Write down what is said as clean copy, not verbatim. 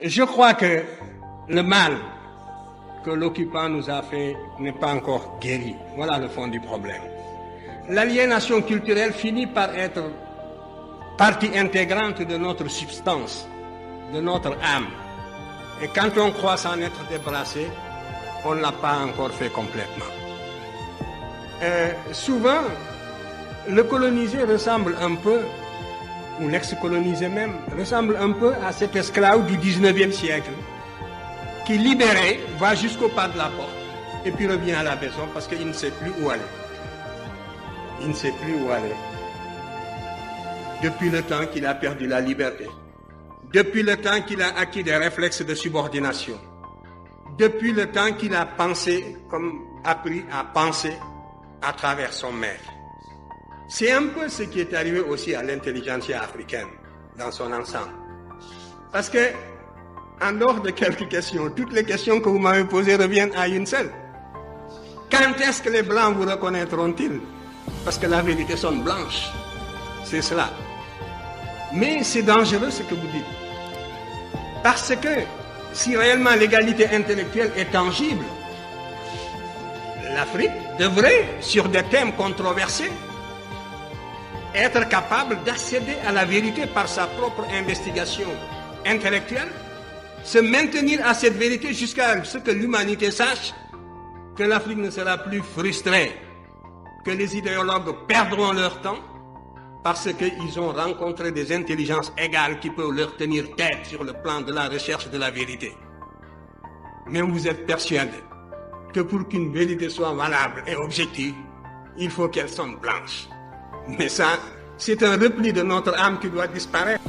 Je crois que le mal que l'occupant nous a fait n'est pas encore guéri. Voilà le fond du problème. L'aliénation culturelle finit par être partie intégrante de notre substance, de notre âme. Et quand on croit s'en être débarrassé, on ne l'a pas encore fait complètement. Souvent, le colonisé ressemble un peu, ou l'ex-colonisé même, ressemble un peu à cet esclave du 19e siècle qui, libéré, va jusqu'au pas de la porte et puis revient à la maison parce qu'il ne sait plus où aller. Il ne sait plus où aller. Depuis le temps qu'il a perdu la liberté, depuis le temps qu'il a acquis des réflexes de subordination, depuis le temps qu'il a pensé, comme appris à penser à travers son maître. C'est un peu ce qui est arrivé aussi à l'intelligentsia africaine dans son ensemble. Parce que, en dehors de quelques questions, toutes les questions que vous m'avez posées reviennent à une seule. Quand est-ce que les Blancs vous reconnaîtront-ils? Parce que la vérité sonne blanche. C'est cela. Mais c'est dangereux ce que vous dites. Parce que si réellement l'égalité intellectuelle est tangible, l'Afrique devrait, sur des thèmes controversés, être capable d'accéder à la vérité par sa propre investigation intellectuelle, se maintenir à cette vérité jusqu'à ce que l'humanité sache que l'Afrique ne sera plus frustrée, que les idéologues perdront leur temps parce qu'ils ont rencontré des intelligences égales qui peuvent leur tenir tête sur le plan de la recherche de la vérité. Mais vous êtes persuadé que pour qu'une vérité soit valable et objective, il faut qu'elle sonne blanche. Mais ça, c'est un repli de notre âme qui doit disparaître.